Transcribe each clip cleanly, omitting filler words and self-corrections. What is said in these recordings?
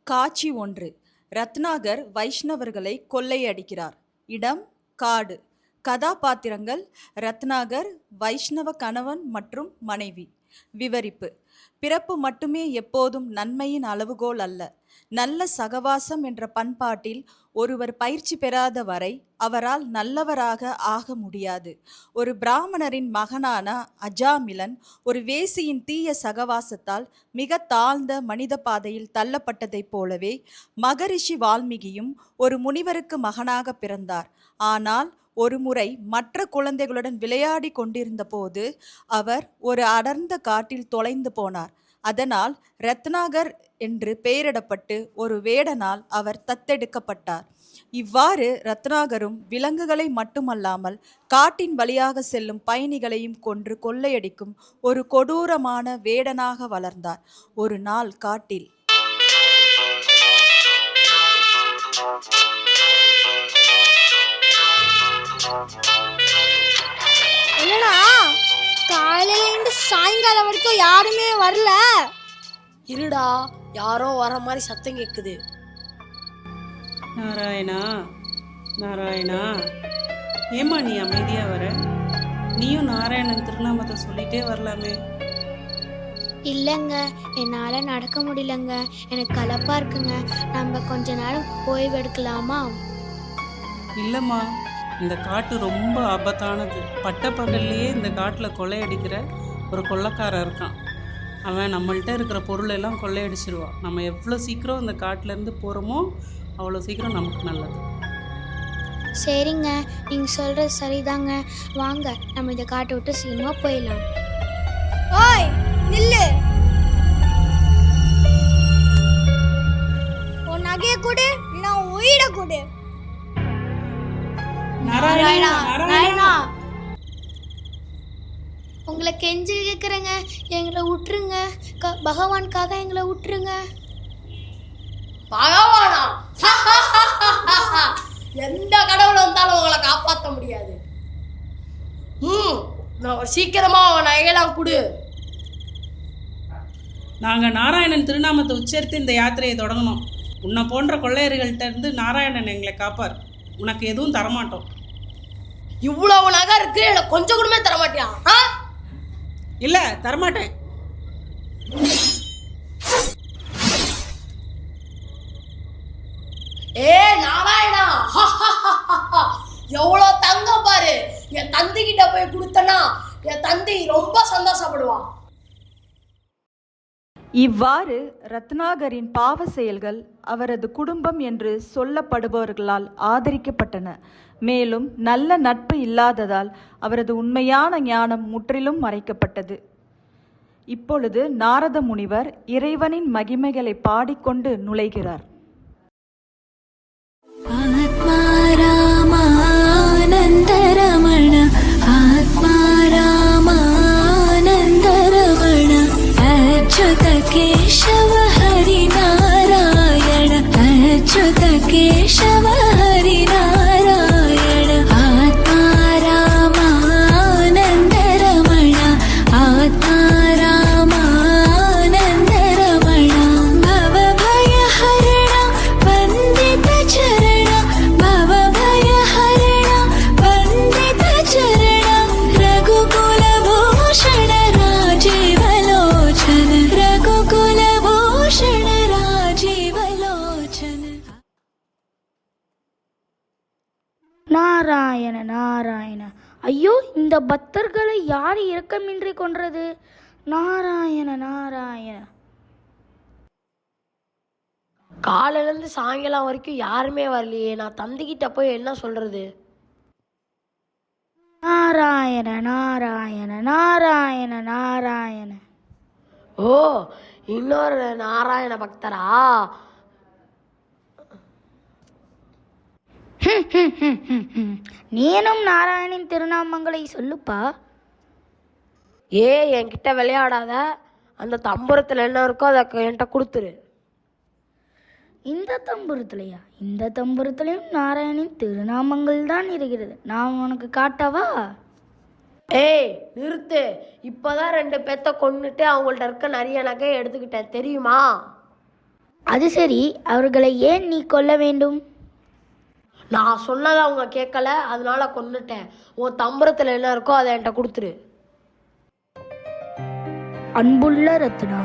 காட்சி 1. ரத்னாகர் வைஷ்ணவர்களை கொள்ளையடிக்கிறார். இடம் காடு. கதாபாத்திரங்கள் ரத்னாகர், வைஷ்ணவ கணவன் மற்றும் மனைவி. விவரிப்பு: பிறப்பு மட்டுமே எப்போதும் நன்மையின் அளவுகோல் அல்ல. நல்ல சகவாசம் என்ற பண்பாட்டில் ஒருவர் பயிற்சி பெறாத வரை அவரால் நல்லவராக ஆக முடியாது. ஒரு பிராமணரின் மகனான அஜாமிலன் ஒரு வேசியின் தீய சகவாசத்தால் மிக தாழ்ந்த மனித பாதையில் தள்ளப்பட்டதைப் போலவே மகரிஷி வால்மீகியும் ஒரு முனிவருக்கு மகனாக பிறந்தார். ஆனால் ஒரு முறை மற்ற குழந்தைகளுடன் விளையாடி கொண்டிருந்த போது அவர் ஒரு அடர்ந்த காட்டில் தொலைந்து போனார். அதனால் ரத்னாகர் என்று பெயரிடப்பட்டு ஒரு வேடனால் அவர் தத்தெடுக்கப்பட்டார். இவ்வாறு ரத்னாகரும் விலங்குகளை மட்டுமல்லாமல் காட்டின் வழியாக செல்லும் பயணிகளையும் கொன்று கொள்ளையடிக்கும் ஒரு கொடூரமான வேடனாக வளர்ந்தார். ஒரு நாள் காட்டில் என்னடா காலையில இருந்து சாயங்காலம் வரைக்கும் யாருமே வரல? இருடா, யாரோ வர மாதிரி சத்தம் கேக்குது. நாராயணா நாராயணா, ஏமா நீ அமைதியா வர? நீயும் நாராயணன் திருநாமத்தை சொல்லிட்டே வரலாமே. இல்லைங்க, என்னால் நடக்க முடியலங்க. எனக்கு கலப்பா இருக்குங்க. நம்ம கொஞ்ச நேரம் ஓய்வு எடுக்கலாமா? இல்லைம்மா, இந்த காட்டு ரொம்ப ஆபத்தானது. பட்ட பகல்லையே இந்த காட்டில் கொள்ளையடிக்கிற ஒரு கொள்ளைக்காரன் இருக்கான். அவன் நம்மள்கிட்ட இருக்கிற பொருளெல்லாம் கொள்ளையடிச்சிருவான். நம்ம எவ்வளோ சீக்கிரம் இந்த காட்டிலேருந்து போகிறோமோ அவ்வளோ சீக்கிரம் நமக்கு நல்லது. சரிங்க, நீங்கள் சொல்கிறது சரிதாங்க. வாங்க, நம்ம இந்த காட்டை விட்டு சீக்கிரமாக போயிடலாம். ஓய் நில்லு! உன் நகையை கொடு, நான் உயிரை கொடு. நாராயணா நாராயணா, உங்களை கெஞ்சி கேட்குறேங்க, எங்களை விட்டுருங்க. பகவானுக்காக எங்களை விட்டுருங்க. பகவானா? எந்த கடவுள் வந்தாலும் உங்களை காப்பாற்ற முடியாது. சீக்கிரமா நகையெல்லாம் கொடு. நாங்கள் நாராயணன் திருநாமத்தை உச்சரித்து இந்த யாத்திரையை தொடங்கணும். உன்னை போன்ற கொள்ளையர்கள்ட்ட இருந்து நாராயணன் எங்களை காப்பார். உனக்கு எதுவும் தரமாட்டோம். இவ்வளவு நகை இருக்கு, எனக்கு கொஞ்சம் கூடமே தரமாட்டியா? இல்லை, தரமாட்டேன். ஏ நாராயணா, எவ்வளோ தங்கம் பாரு. என் தந்தை கிட்ட போய் கொடுத்தனா என் தந்தை ரொம்ப சந்தோஷப்படுவான். இவ்வாறு ரத்னாகரின் பாவ செயல்கள் அவரது குடும்பம் என்று சொல்லப்படுபவர்களால் ஆதரிக்கப்பட்டன. மேலும் நல்ல நட்பு இல்லாததால் அவரது உண்மையான ஞானம் முற்றிலும் மறைக்கப்பட்டது. இப்பொழுது நாரத முனிவர் இறைவனின் மகிமைகளை பாடிக்கொண்டு நுழைகிறார். ஆத்மாராமானந்தரமண ஆத்மாராமானந்தரமண அச்சுத கேசவ ஹரி நாராயண அச்சுத கேசவ ஹரி நாராயண ஆத்மாராமானந்தரமண ஆத்மாராமானந்தரமண பவபயஹரண வந்தித சரண பவபயஹரண வந்தித சரண ரகுகுலபூஷண ராஜீவலோச்சன ரகுகுலபூஷண ராஜீவலோச்சன. நாராயண நாராயண, ஐயோ, இந்த பக்தர்களை யார் இரக்கமின்றி கொன்றது? நாராயண நாராயண. காலையிலேருந்து சாயங்காலம் வரைக்கும் யாருமே வரலையே. நான் தந்தைகிட்ட போய் என்ன சொல்றது? நாராயண நாராயண நாராயண நாராயண. ஓ, இன்னொரு நாராயண பக்தரா? நீனும் நாராயணின் திருநாமங்களை சொல்லுப்பா. என்கிட்ட விளையாடாத. அந்த தம்புரத்தில் என்ன இருக்கோ அதை என்கிட்ட கொடுத்துரு. இந்த தம்புரத்துலையா? இந்த தம்புரத்துலையும் நாராயணின் திருநாமங்கள் தான் இருக்கிறது. நான் உனக்கு காட்டவா? ஏய் நிறுத்து. இப்போதான் 2 பேத்த கொன்னுட்டு அவங்கள்ட்ட இருக்க நிறைய நகையை எடுத்துக்கிட்டேன் தெரியுமா? அது சரி, அவர்களை ஏன் நீ கொல்ல வேண்டும்? நான் சொன்னதை அவங்க கேட்கல, அதனால கொன்னுட்டேன். உன் தம்புரத்தில் என்ன இருக்கோ அதை என்கிட்ட கொடுத்துரு. அன்புள்ள ரத்னா,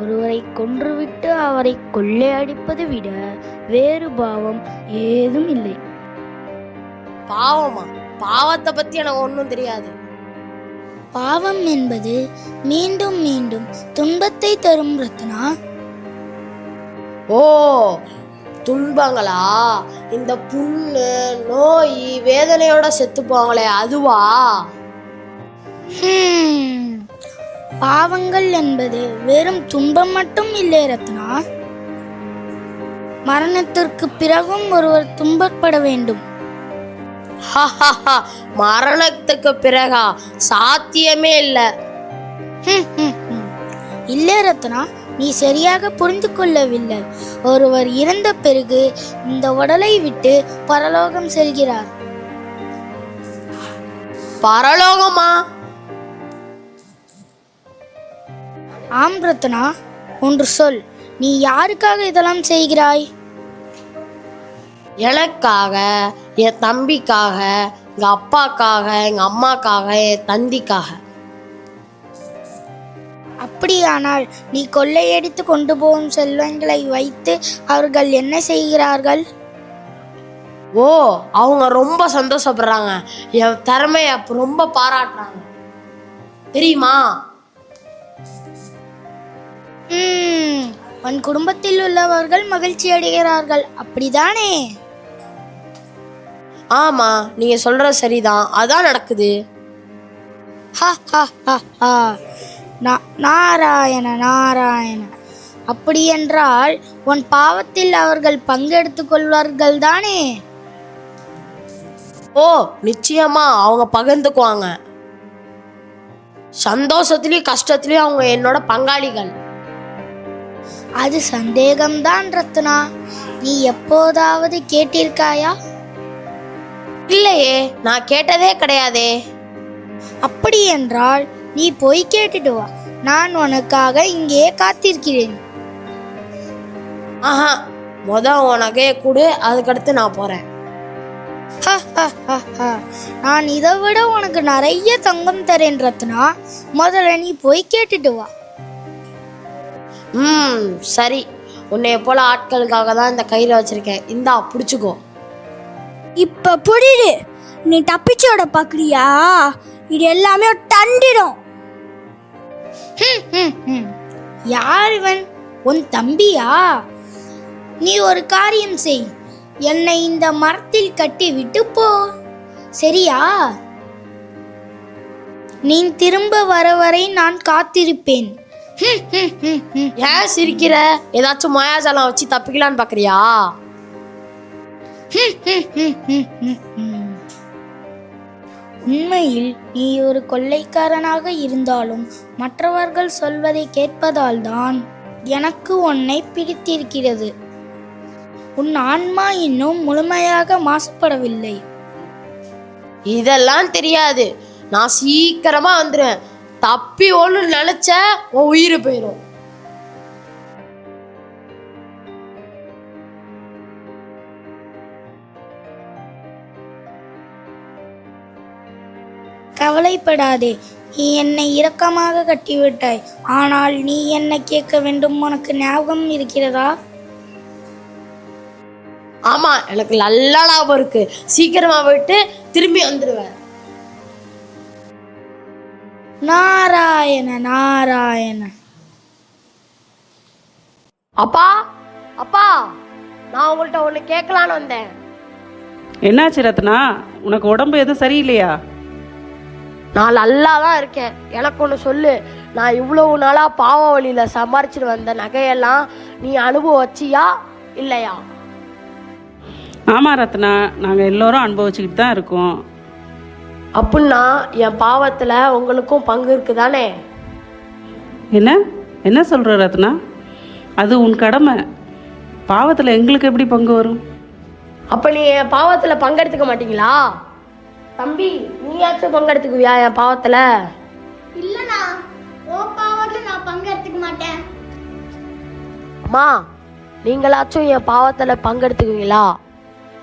ஒருவரை கொன்றுவிட்டு அவரை கொள்ளையடிப்பதை விட வேறு பாவம் ஏதும் இல்லை. பாவமா? பாவத்தை பத்தி எனக்கு ஒன்றும் தெரியாது. பாவம் என்பது மீண்டும் மீண்டும் துன்பத்தை தரும் ரத்னா. ஓ, துன்பங்களா? இந்த புண்ணு, நோய், வேதனையோட செத்து போவாங்களே அதுவா? பாவங்கள் என்பது வெறும் துன்பம் மட்டும் இல்லை ரத்னா. மரணத்திற்கு பிறகும் ஒருவர் துன்பப்பட வேண்டும். மரணத்துக்கு பிறகா? சாத்தியமே இல்லை. இல்லை ரத்னா, நீ சரியாக புரிந்து கொள்ளவில்லை. ஒருவர் இறந்த பிறகு இந்த உடலை விட்டு பரலோகம் செல்கிறார். பரலோகமா? ஆம் ரத்னா, ஒன்று சொல், நீ யாருக்காக இதெல்லாம் செய்கிறாய்? எனக்காக, என் தம்பிக்காக, எங்க அப்பாக்காக, எங்க அம்மாக்காக, என் தந்திக்காக. அப்படியானால் நீ கொள்ளையடித்து கொண்டு போகும் செல்வங்களை வைத்து அவர்கள் என்ன செய்கிறார்கள்? ஓ, அவங்க ரொம்ப சந்தோஷப்படுறாங்க. என் திறமைய ரொம்ப பாராட்டுறாங்க தெரியுமா? உன் குடும்பத்தில் உள்ளவர்கள் மகிழ்ச்சி அடைகிறார்கள், அப்படிதானே? ஆமா, நீங்க சொல்ற சரிதான், அதான் நடக்குது. நாராயண நாராயண. அப்படியென்றால் உன் பாவத்தில் அவர்கள் பங்கெடுத்துக் கொள்வார்கள் தானே? ஓ, நிச்சயமா அவங்க பகிர்ந்துக்குவாங்க. சந்தோஷத்திலயும் கஷ்டத்திலயும் அவங்க என்னோட பங்காளிகள். அது சந்தேகம்தான் ரத்னா. நீ எப்போதாவது கேட்டிருக்காயா? இல்லையே, நான் கேட்டதே கிடையாதே. அப்படி என்றால் நீ போய் கேட்டுட்டு வா. நான் உனக்காக இங்கே காத்திருக்கிறேன். ஆஹா, உனக்கே கொடு, அதுக்கடுத்து நான் போறேன். நான் இதை விட உனக்கு நிறைய தங்கம் தரேன் ரத்னா. முதல்ல நீ போய் கேட்டுட்டு வா. சரி. உன்னைய போல ஆட்களுக்காக தான் இந்த கையில வச்சிருக்கேன். இந்தா, புடிச்சுக்கோ. இப்ப புரியுது, நீ தப்பிச்சோட பாக்குறியா? இது எல்லாமே தண்டிடும். யார் இவன்? உன் தம்பியா? நீ ஒரு காரியம் செய், என்னை இந்த மரத்தில் கட்டி விட்டு போ, சரியா? நீ திரும்ப வர வரை நான் காத்திருப்பேன். ஏன் சிரிக்கிற? ஏதாச்சும் மாயாஜாலம் வச்சு தப்பிக்கலான்னு பாக்குறியா? உண்மையில் நீ ஒரு கொள்ளைக்காரனாக இருந்தாலும் மற்றவர்கள் சொல்வதை கேட்பதால் தான் எனக்கு உன்னை பிடித்திருக்கிறது. உன் ஆன்மா இன்னும் முழுமையாக மாசுபடவில்லை. இதெல்லாம் தெரியாது. நான் சீக்கிரமா வந்துடுவேன். தப்பி ஒண்ணு நினைச்ச உன் உயிர் போயிடும். கவலைப்படாதே, நீ என்னை இரக்கமாக கட்டிவிட்டாய். ஆனால் நீ என்னை கேட்க வேண்டும், உனக்கு ஞாபகம் இருக்கிறதா? ஆமா, எனக்கு நல்ல ஞாபகம் இருக்கு. சீக்கிரமா போயிட்டு திரும்பி வந்துடுவேன். நாராயண நாராயண. அப்பா, அப்பா, நான் உங்கள்கிட்ட ஒண்ணு கேட்கலான்னு வந்தேன். என்னாச்சு ரத்னா? உனக்கு உடம்பு எதுவும் சரியில்லையா? நான் நல்லா தான் இருக்கேன். எனக்கு ஒன்று சொல்லு. நான் இவ்வளவு நாளாக பாவ வழியில் சம்பாரிச்சிட்டு வந்த நகையெல்லாம் நீ அனுபவிச்சியா இல்லையா? ஆமாம் ரத்னா, நாங்கள் எல்லோரும் அனுபவிச்சுக்கிட்டு தான் இருக்கோம். அப்படின்னா என் பாவத்தில் உங்களுக்கும் பங்கு இருக்குதானே? என்ன என்ன சொல்கிற ரத்னா? அது உன் கடமை. பாவத்தில் எங்களுக்கு எப்படி பங்கு வரும்? அப்போ நீ என் பாவத்தில் பங்கெடுத்துக்க மாட்டீங்களா? தம்பி, நீயாச்சும் பங்கெடுத்துக்குவியா என் பாவத்தில்? இல்லண்ணா, ஓ பாவத்துல நான் பங்கெடுத்துக்க மாட்டேன். அம்மா, நீங்களாச்சும் என் பாவத்தில் பங்கெடுத்துக்குவீங்களா?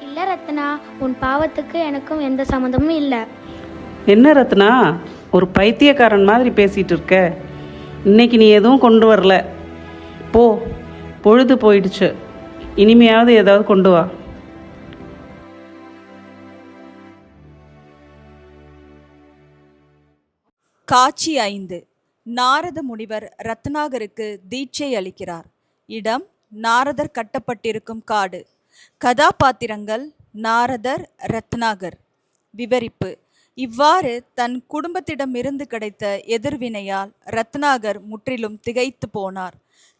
இல்லை ரத்னா, உன் பாவத்துக்கு எனக்கும் எந்த சம்மந்தமும் இல்லை. என்ன ரத்னா, ஒரு பைத்தியக்காரன் மாதிரி பேசிகிட்டு இருக்க? இன்னைக்கு நீ எதுவும் கொண்டு வரல. போ, பொழுது போயிடுச்சு. இனிமையாவது ஏதாவது கொண்டு வா. காட்சி 5. நாரத முனிவர் ரத்னாகருக்கு தீட்சை அளிக்கிறார். இடம் நாரதர் கட்டப்பட்டிருக்கும் காடு. கதாபாத்திரங்கள் நாரதர், ரத்னாகர். விவரிப்பு: இவ்வாறு தன் குடும்பத்திடமிருந்து கிடைத்த எதிர்வினையால் ரத்னாகர் முற்றிலும் திகைத்து போனார்.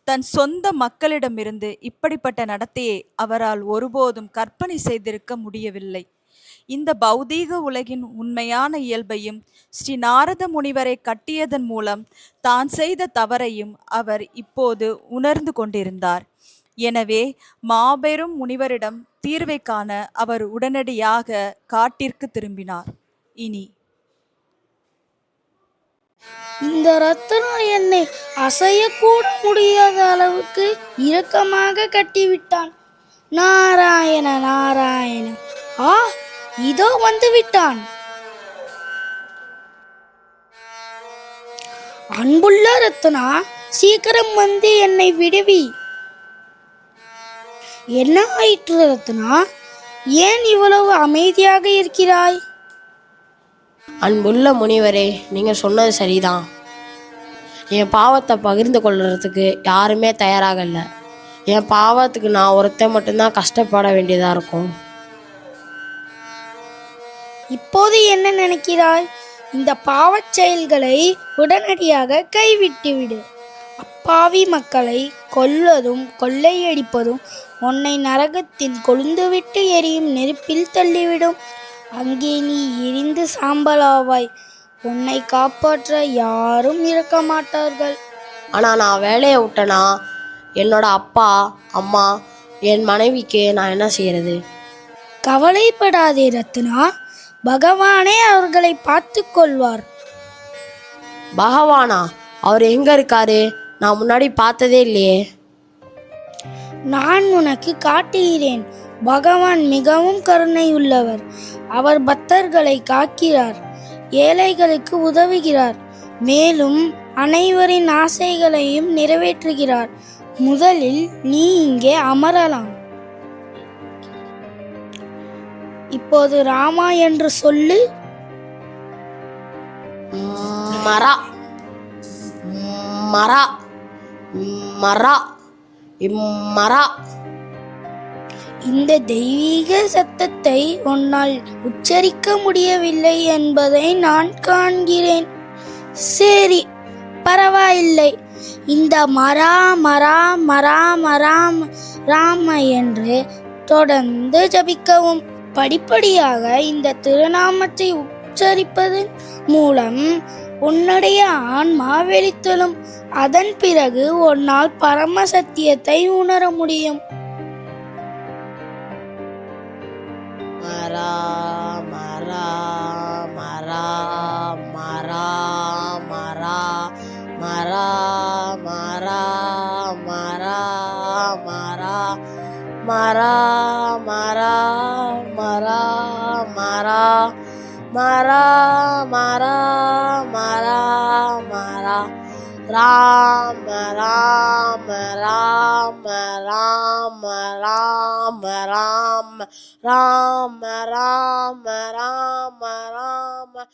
தன் சொந்த மக்களிடமிருந்து இப்படிப்பட்ட நடத்தையை அவரால் ஒருபோதும் கற்பனை செய்திருக்க முடியவில்லை. இந்த பௌதீக உலகின் உண்மையான இயல்பையும் ஸ்ரீ நாரத முனிவரை கட்டியதன் மூலம் தான் செய்த தவறையும் அவர் இப்போது உணர்ந்து கொண்டிருந்தார். எனவே மாபெரும் முனிவரிடம் தீர்வை காண அவர் உடனடியாக காட்டிற்கு திரும்பினார். இனி இந்த ரத்னா என்னை அசையக்கூட முடியாத அளவுக்கு இறுக்கமாக கட்டிவிட்டான். நாராயண நாராயண! ஆ, இதோ வந்து விட்டான். அன்புள்ள ரத்னா, சீக்கிரம் வந்து என்னை விடுவி. என்ன ஆயிற்று ரத்னா? ஏன் இவ்வளவு அமைதியாக இருக்கிறாய்? அன்புள்ள முனிவரே, நீங்கள் சொன்னது சரிதான். என் பாவத்தை பகிர்ந்து கொள்றதுக்கு யாருமே தயாராக இல்லை. என் பாவத்துக்கு நான் ஒருத்தன் மட்டும்தான் கஷ்டப்பட வேண்டியதாக இருக்கும். இப்போது என்ன நினைக்கிறாய்? இந்த பாவச் செயல்களை உடனடியாக கைவிட்டுவிடு. அப்பாவி மக்களை கொல்வதும் கொள்ளையடிப்பதும் உன்னை நரகத்தில் கொழுந்துவிட்டு எரியும் நெருப்பில் தள்ளிவிடும். அங்கே நீ எரிந்து சாம்பலாவாய். உன்னை காப்பாற்ற யாரும் இருக்க மாட்டார்கள். ஆனால் நான் வேலையை விட்டேனா என்னோட அப்பா, அம்மா, என் மனைவிக்கு நான் என்ன செய்யறது? கவலைப்படாதே ரத்னா, பகவானே அவர்களை பார்த்து கொள்வார். பகவானா? அவர் எங்க இருக்காரு? நான் முன்னாடி பார்த்ததே இல்லையே. நான் உனக்கு காட்டுகிறேன். பகவான் மிகவும் கருணை உள்ளவர். அவர் பக்தர்களை காக்கிறார், ஏழைகளுக்கு உதவுகிறார், மேலும் அனைவரின் ஆசைகளையும் நிறைவேற்றுகிறார். முதலில் நீ இங்கே அமரலாம். இப்போது ராமா என்று சொல்லு. மரா மரா மரா மரா. இந்த தெய்வீக சத்தத்தை உன்னால் உச்சரிக்க முடியவில்லை என்பதை நான் காண்கிறேன். சரி, பரவாயில்லை. இந்த மரா மரா மரா மரா ராம என்று தொடர்ந்து ஜபிக்கவும். படிப்படியாக இந்த திருநாமத்தை உச்சரிப்பதன் மூலம் உன்னுடைய ஆன்மா வெளித்தெழும். அதன் பிறகு உன்னால் பரம சத்தியத்தை உணர முடியும். மரா மரா மரா மரா மரா மரா மரா மரா மரா மரா மரா மரா மரா மரா மரா மரா மரா ராம ராம ராம ராம ராம ராம ராம ராம ராம ராம